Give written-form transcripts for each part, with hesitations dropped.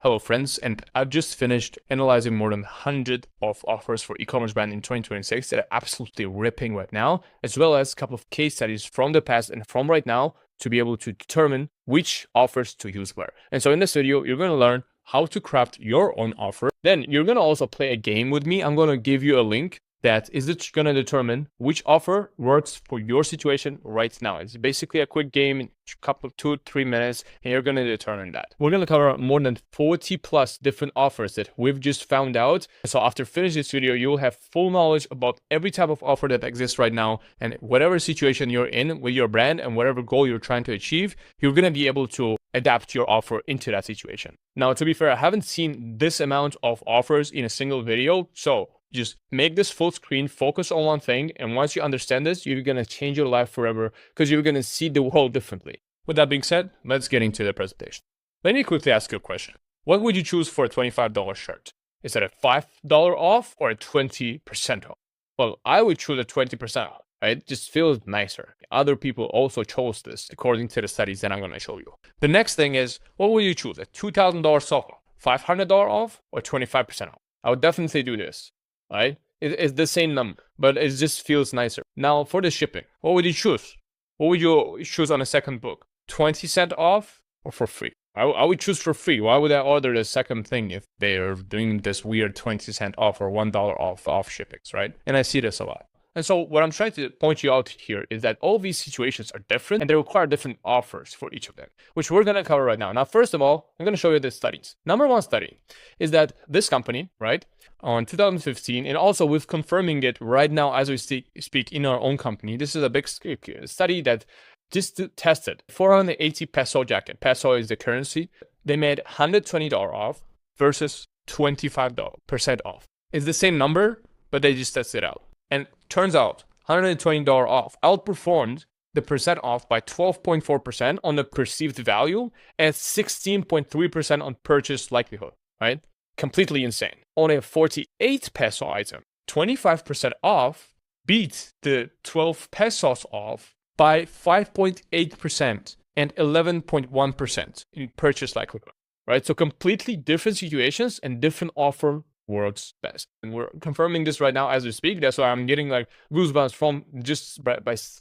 Hello friends, and I've just finished analyzing more than 100 of offers for e-commerce brand in 2026 that are absolutely ripping right now, as well as a couple of case studies from the past and from right now to be able to determine which offers to use where. And so in this video, you're going to learn how to craft your own offer. Then you're going to also play a game with me. I'm going to give you a link that is going to determine which offer works for your situation right now. It's basically a quick game in a couple of 2-3 minutes, and you're going to determine that. We're going to cover more than 40 plus different offers that we've just found out. So after finishing this video, you'll have full knowledge about every type of offer that exists right now, and whatever situation you're in with your brand and whatever goal you're trying to achieve, you're going to be able to adapt your offer into that situation. Now, to be fair, I haven't seen this amount of offers in a single video, so just make this full screen, focus on one thing, and once you understand this, you're going to change your life forever because you're going to see the world differently. With that being said, let's get into the presentation. Let me quickly ask you a question. What would you choose for a $25 shirt? Is it a $5 off or a 20% off? Well, I would choose a 20% off. Right? It just feels nicer. Other people also chose this according to the studies that I'm going to show you. The next thing is, what will you choose? A $2,000 sofa, $500 off, or 25% off? I would definitely do this. Right? It's the same number, but it just feels nicer. Now for the shipping, what would you choose? What would you choose on a second book? 20% off or for free? I would choose for free. Why would I order the second thing if they're doing this weird 20% off or $1 off shippings, right? And I see this a lot. And so what I'm trying to point you out here is that all these situations are different and they require different offers for each of them, which we're going to cover right now. Now, first of all, I'm going to show you the studies. Number one study is that this company, right, on 2015, and also with confirming it right now as we speak in our own company, this is a big study that just tested 480 peso jacket. Peso is the currency. They made $120 off versus 25% off. It's the same number, but they just tested it out. And turns out $120 off outperformed the percent off by 12.4% on the perceived value and 16.3% on purchase likelihood, right? Completely insane. On a 48 peso item, 25% off beat the 12 pesos off by 5.8% and 11.1% in purchase likelihood, right? So completely different situations and different offer works best. And we're confirming this right now as we speak. That's why I'm getting like goosebumps from just by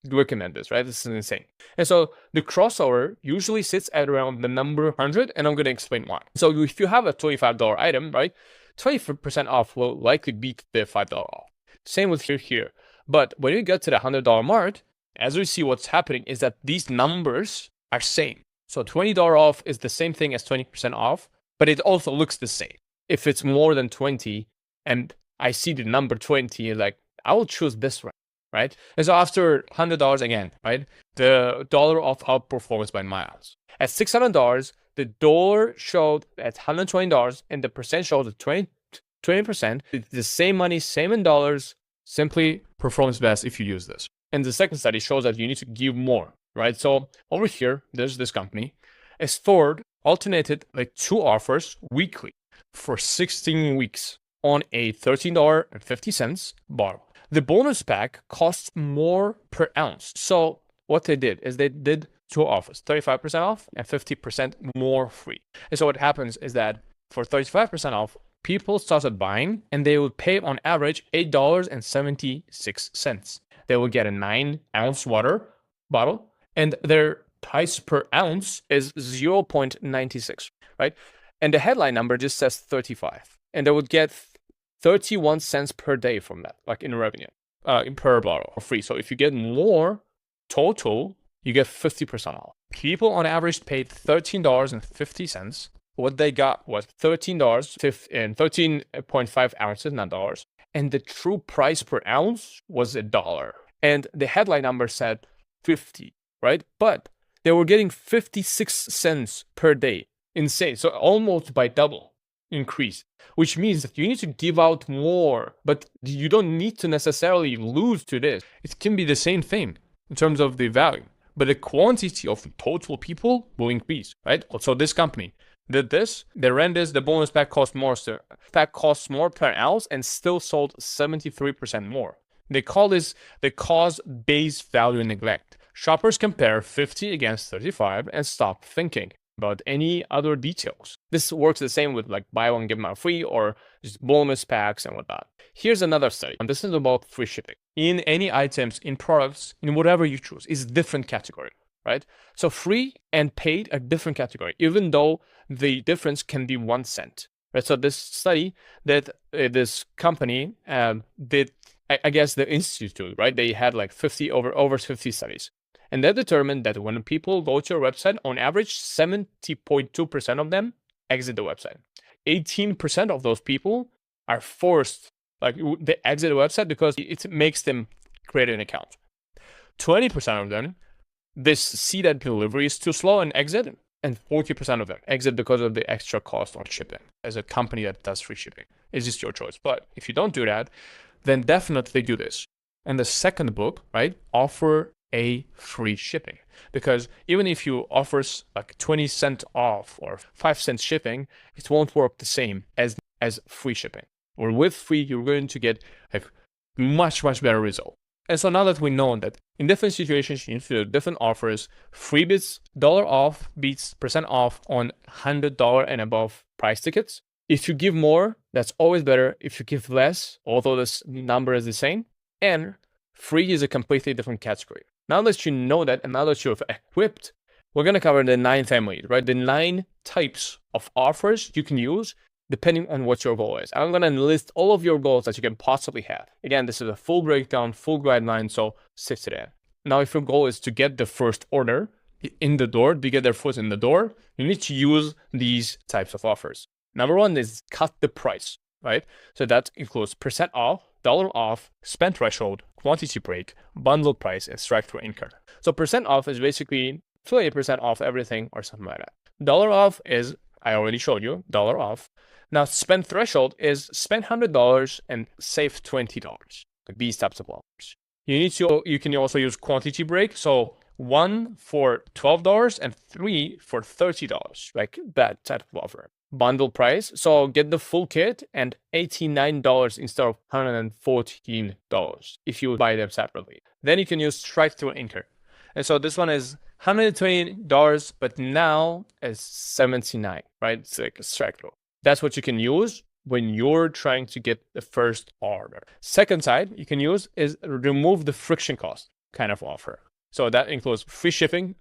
looking at this, right? This is insane. And so the crossover usually sits at around the number 100, and I'm going to explain why. So if you have a $25 item, right, 20% off will likely beat the $5 off. Same with here. But when you get to the $100 mark, as we see what's happening is that these numbers are same. So $20 off is the same thing as 20% off, but it also looks the same. If it's more than 20 and I see the number 20, like I will choose this one, right? And so after $100 again, right, the dollar off outperforms by miles. At $600, the dollar showed at $120 and the percent showed at 20%. It's the same money, same in dollars, simply performs best if you use this. And the second study shows that you need to give more, right? So over here, there's this company. A store alternated like 2 offers weekly for 16 weeks on a $13.50 bottle. The bonus pack costs more per ounce. So what they did is they did 2 offers, 35% off and 50% more free. And so what happens is that for 35% off, people started buying and they would pay on average $8.76. They will get a 9-ounce water bottle and their price per ounce is 0.96, right? And the headline number just says 35. And they would get 31 cents per day from that, like in revenue, per bottle for free. So if you get more total, you get 50% off. People on average paid $13.50. What they got was $13 and 13.5 ounces, not dollars. And the true price per ounce was $1. And the headline number said 50, right? But they were getting 56 cents per day. Insane. So almost by double increase, which means that you need to give out more, but you don't need to necessarily lose to this. It can be the same thing in terms of the value, but the quantity of total people will increase, right? Also, this company did this, they ran this, the bonus pack cost more, pack costs more per ounce and still sold 73% more. They call this the cause-based value neglect. Shoppers compare 50 against 35 and stop thinking about any other details. This works the same with like buy one, get one free, or just bonus packs and whatnot. Here's another study, and this is about free shipping. In any items, in products, in whatever you choose, is different category, right? So free and paid are different category, even though the difference can be 1 cent, right? So this study that this company did, I guess the institute, right? They had like over 50 studies. And they determined that when people go to your website, on average, 70.2% of them exit the website. 18% of those people are forced, like they exit the website because it makes them create an account. 20% of them, they see that delivery is too slow and exit, and 40% of them exit because of the extra cost on shipping. As a company that does free shipping, it's just your choice. But if you don't do that, then definitely do this. And the second book, right, offer a free shipping, because even if you offers like 20 cents off or 5 cents shipping, it won't work the same as free shipping. Or with free, you're going to get a much better result. And so now that we know that in different situations you need to do different offers, freebies, dollar off beats percent off on $100 and above price tickets. If you give more, that's always better. If you give less, although this number is the same, and free is a completely different category. Now that you know that, and now that you're equipped, we're going to cover the 9 families, right? The 9 types of offers you can use depending on what your goal is. I'm going to list all of your goals that you can possibly have. Again, this is a full breakdown, full guideline, so stick to that. Now, if your goal is to get the first order in the door, to get their foot in the door, you need to use these types of offers. Number 1 is cut the price, right? So that includes percent off, dollar off, spend threshold, quantity break, bundle price, and strike through anchor. So percent off is basically 20% off everything or something like that. Dollar off is, I already showed you, dollar off. Now spend threshold is spend $100 and save $20, like these types of offers. You can also use quantity break. So 1 for $12 and 3 for $30, like that type of offer. Bundle price, so get the full kit and $89 instead of $114 if you buy them separately. Then you can use strike through anchor. And so this one is $120, but now it's $79, right? It's like a strike through. That's what you can use when you're trying to get the first order. Second side you can use is remove the friction cost kind of offer. So that includes free shipping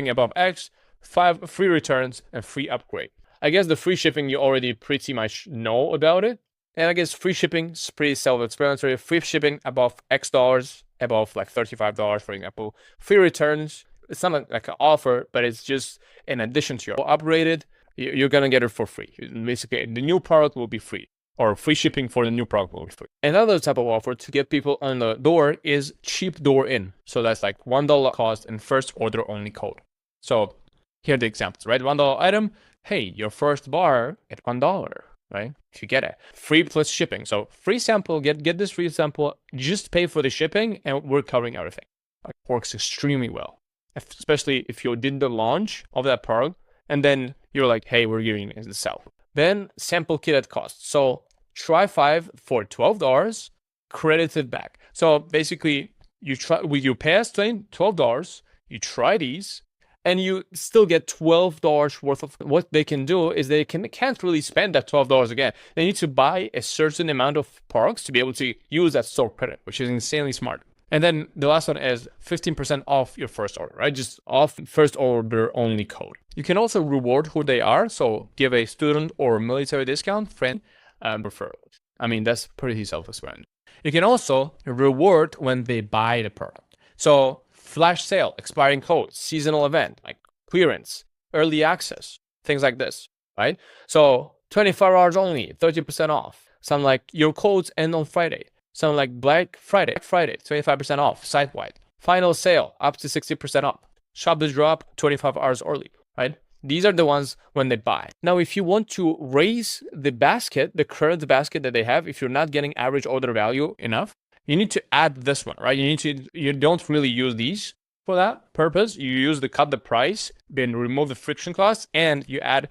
above X, 5 free returns, and free upgrade. I guess the free shipping, you already pretty much know about it. And I guess free shipping is pretty self-explanatory. Free shipping above X dollars, above like $35, for example. Free returns, it's not like an offer, but it's just in addition to your upgraded, you're going to get it for free. Basically, the new product will be free, or free shipping for the new product will be free. Another type of offer to get people on the door is cheap door in. So that's like $1 cost and first order only code. So here are the examples, right? $1 item. Hey, your first bar at $1, right? If you get it. Free plus shipping. So free sample, get this free sample, just pay for the shipping and we're covering everything. It works extremely well, especially if you did the launch of that product and then you're like, hey, we're giving it the sell. Then sample kit at cost. So try 5 for $12, credited back. So basically you pay us $12, you try these, and you still get $12 worth of. What they can do is they can't really spend that $12 again. They need to buy a certain amount of products to be able to use that store credit, which is insanely smart. And then the last one is 15% off your first order, right? Just off first order only code. You can also reward who they are. So give a student or military discount, friend, referrals. I mean, that's pretty self-explanatory. You can also reward when they buy the product. So flash sale, expiring code, seasonal event, like clearance, early access, things like this, right? So 24 hours only, 30% off. Some like your codes end on Friday. Some like Black Friday, 25% off, site-wide. Final sale, up to 60% off. Shop the drop, 25 hours early, right? These are the ones when they buy. Now, if you want to raise the basket, the current basket that they have, if you're not getting average order value enough, you need to add this one, right? You don't really use these for that purpose. You use the cut the price, then remove the friction costs, and you add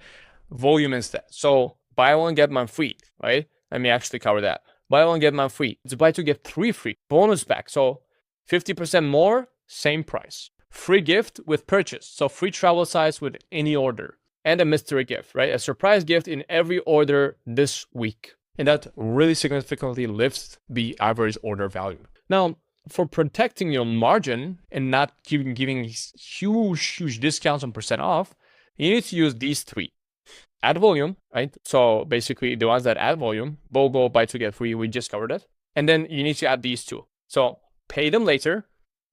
volume instead. So buy one, get one free, right? Let me actually cover that. Buy one, get one free. It's buy two, get 3 free. Bonus pack. So 50% more, same price. Free gift with purchase. So free travel size with any order. and a mystery gift, right? A surprise gift in every order this week. And that really significantly lifts the average order value. Now, for protecting your margin and not giving huge discounts on percent off, you need to use these three. Add volume, right? So basically the ones that add volume, BOGO, buy two, get free, we just covered it. And then you need to add these two. So pay them later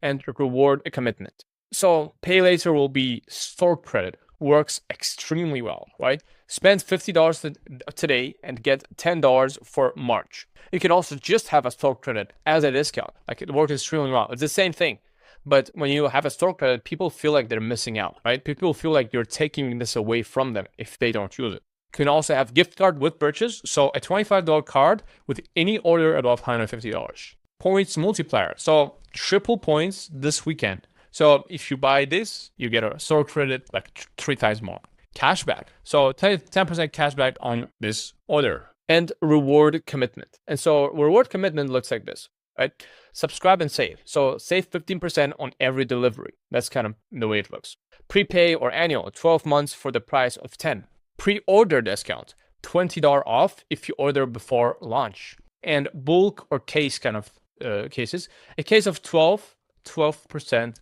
and reward a commitment. So pay later will be store credit. Works extremely well, right? Spend $50 today and get $10 for March. You can also just have a store credit as a discount. Like, it works extremely well. It's the same thing. But when you have a store credit, people feel like they're missing out, right? People feel like you're taking this away from them if they don't use it. You can also have gift card with purchase. So a $25 card with any order above $150. Points multiplier. So triple points this weekend. So if you buy this, you get a store credit like 3 times more. Cashback. So 10% cashback on this order. And reward commitment. And so reward commitment looks like this, right? Subscribe and save. So save 15% on every delivery. That's kind of the way it looks. Prepay or annual, 12 months for the price of 10. Pre-order discount, $20 off if you order before launch. And bulk or case kind of cases. A case of 12%.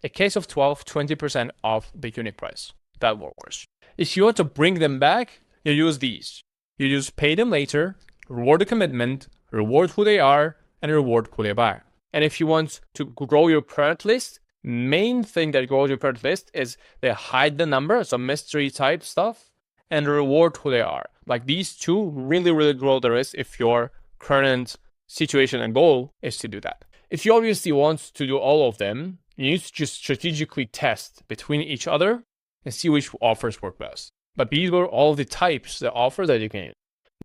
A case of 12, 20% off the unit price. That works. If you want to bring them back, you use these. You use pay them later, reward the commitment, reward who they are, and reward who they buy. And if you want to grow your current list, main thing that grows your current list is they hide the number, so mystery type stuff, and reward who they are. Like, these two really grow the list if your current situation and goal is to do that. If you obviously want to do all of them, you need to just strategically test between each other and see which offers work best. But these were all the types, the offers that you can use.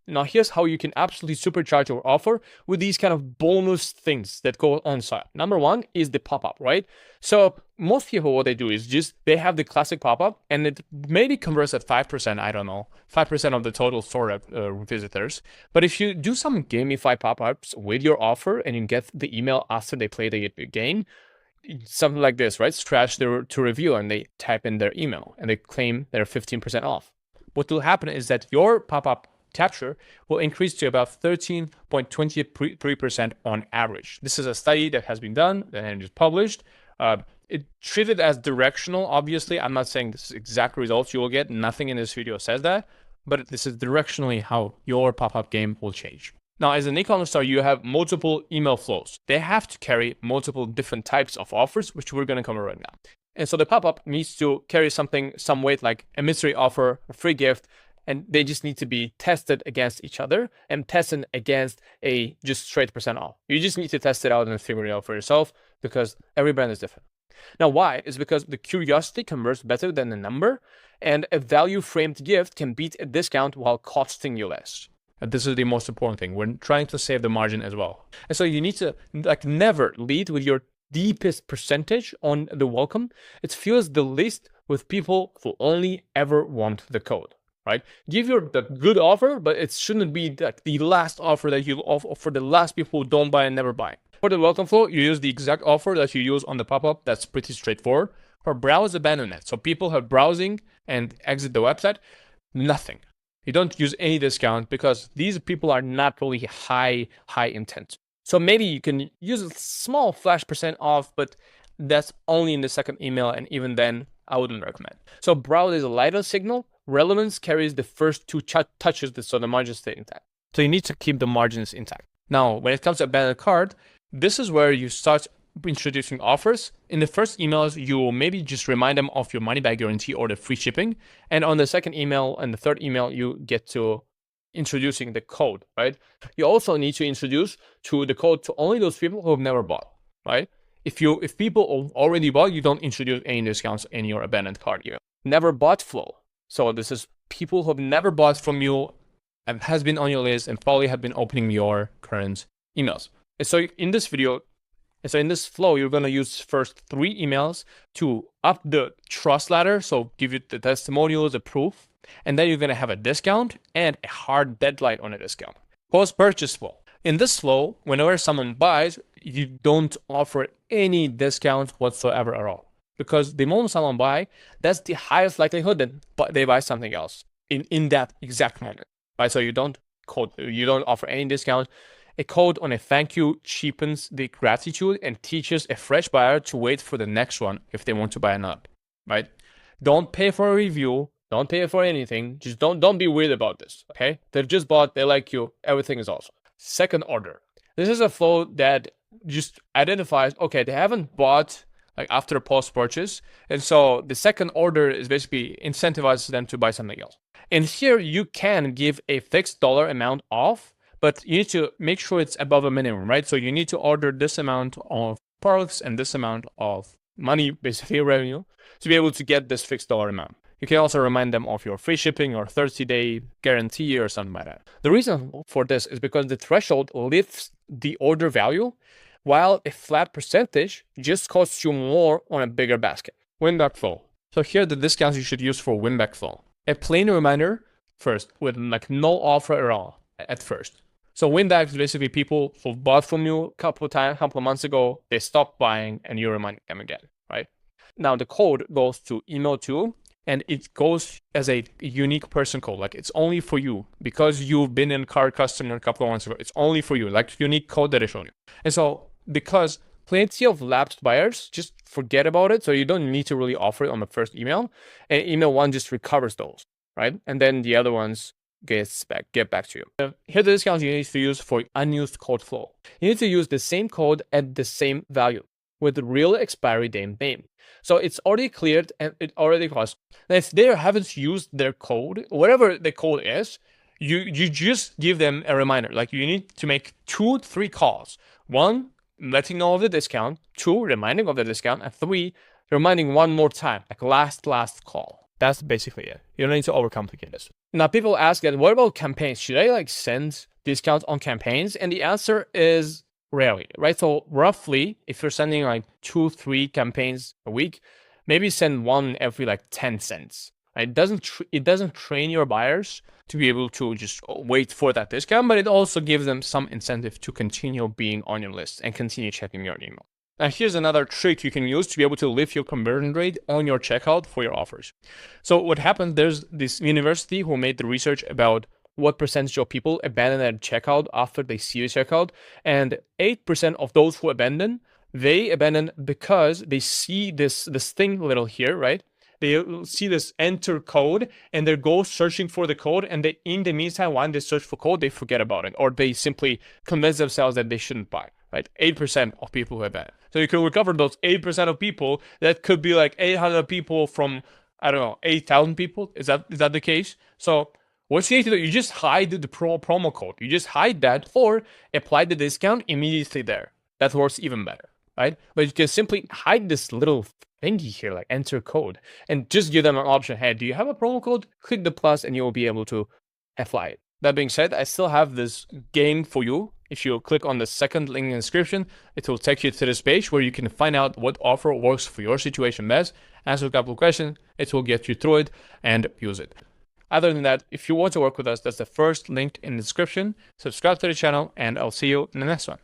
Now, here's how you can absolutely supercharge your offer with these kind of bonus things that go on site. Number one is the pop-up, right? So most people, what they do is just, they have the classic pop-up and it maybe converts at 5%, I don't know, 5% of the total store visitors. But if you do some gamified pop-ups with your offer and you get the email after they play the game, something like this, right? Scratch to review and they type in their email and they claim they're 15% off. What will happen is that your pop-up capture will increase to about 13.23% on average. This is a study that has been done and is published. It treated as directional. Obviously, I'm not saying this is exact results you will get. Nothing in this video says that, but this is directionally how your pop-up game will change. Now, as an e-commerce store, you have multiple email flows. They have to carry multiple different types of offers, which we're going to cover right now. And so the pop-up needs to carry some weight, like a mystery offer, a free gift, and they just need to be tested against each other and tested against a just straight percent off. You just need to test it out and figure it out for yourself because every brand is different. Now, why? Is because the curiosity converts better than the number, and a value-framed gift can beat a discount while costing you less. And this is the most important thing. We're trying to save the margin as well. And so you need to never lead with your deepest percentage on the welcome. It feels the least with people who only ever want the code, right? Give the good offer, but it shouldn't be the last offer that you offer for the last people who don't buy and never buy. For the welcome flow, you use the exact offer that you use on the pop-up. That's pretty straightforward. For browse abandonment, so people have browsing and exit the website, nothing. You don't use any discount because these people are not really high intent. So maybe you can use a small flash percent off, but that's only in the second email. And even then, I wouldn't recommend. So browse is a lighter signal. Relevance carries the first two touches, so the margins stay intact. So you need to keep the margins intact. Now, when it comes to abandoned cart, this is where you start introducing offers. In the first emails, you will maybe just remind them of your money back guarantee or the free shipping. And on the second email and the third email, you get to introducing the code, right? You also need to introduce the code to only those people who have never bought, right? If people already bought, you don't introduce any discounts in your abandoned cart email. Never bought flow. So this is people who have never bought from you and has been on your list and probably have been opening your current emails. And so in this video, in this flow, you're going to use first 3 emails to up the trust ladder. So give you the testimonials, the proof, and then you're going to have a discount and a hard deadline on a discount. Post-purchase flow. In this flow, whenever someone buys, you don't offer any discount whatsoever at all. because the moment someone buy, that's the highest likelihood that they buy something else in that exact moment, right? So you don't offer any discount. A code on a thank you cheapens the gratitude and teaches a fresh buyer to wait for the next one if they want to buy another, right? Don't pay for a review. Don't pay for anything. Just don't be weird about this, okay? They've just bought, they like you, everything is awesome. Second order. This is a flow that just identifies, okay, they haven't bought like after post-purchase. And so the second order is basically incentivizes them to buy something else. And here you can give a fixed dollar amount off, but you need to make sure it's above a minimum, right? So you need to order this amount of products and this amount of money, basically revenue, to be able to get this fixed dollar amount. You can also remind them of your free shipping or 30-day guarantee or something like that. The reason for this is because the threshold lifts the order value, while a flat percentage just costs you more on a bigger basket. Win-back flow. So here are the discounts you should use for win-back flow. A plain reminder first with like no offer at all at first. So win-back is basically people who bought from you a couple of months ago, they stopped buying and you're reminding them again, right? Now the code goes to email 2, and it goes as a unique person code. Like it's only for you because you've been in card customer a couple of months ago. It's only for you, like unique code that I showed you. And so because plenty of lapsed buyers just forget about it, so you don't need to really offer it on the first email. And email 1 just recovers those, right? And then the other ones get back to you. Here are the discounts you need to use for unused code flow. You need to use the same code at the same value with the real expiry date and name. So it's already cleared and it already costs. Now, if they haven't used their code, whatever the code is, you just give them a reminder. Like you need to make 2-3 calls. 1, letting know of the discount. 2, reminding of the discount. And 3, reminding one more time, like last call. That's basically it. You don't need to overcomplicate this. Now people ask that, what about campaigns? Should I like send discounts on campaigns? And the answer is rarely, right? So roughly, if you're sending like 2-3 campaigns a week, maybe send one every like 10 cents. Right? It doesn't train your buyers to be able to just wait for that discount, but it also gives them some incentive to continue being on your list and continue checking your email. Now here's another trick you can use to be able to lift your conversion rate on your checkout for your offers. So what happened, there's this university who made the research about what percentage of people abandon at checkout after they see the checkout. And 8% of those who abandon, they abandon because they see this thing little here, right? They see this enter code and they go searching for the code, and they, in the meantime, while they search for code, they forget about it, or they simply convince themselves that they shouldn't buy, right? 8% of people who abandon. So you can recover those 8% of people. That could be like 800 people from, I don't know, 8,000 people. Is that the case? So what you need to do, you just hide the promo code. You just hide that or apply the discount immediately there. That works even better, right? But you can simply hide this little thingy here, like enter code, and just give them an option. Hey, do you have a promo code? Click the plus and you will be able to apply it. That being said, I still have this game for you. If you click on the second link in the description, it will take you to this page where you can find out what offer works for your situation best, answer a couple of questions, it will get you through it and use it. Other than that, if you want to work with us, that's the first link in the description. Subscribe to the channel and I'll see you in the next one.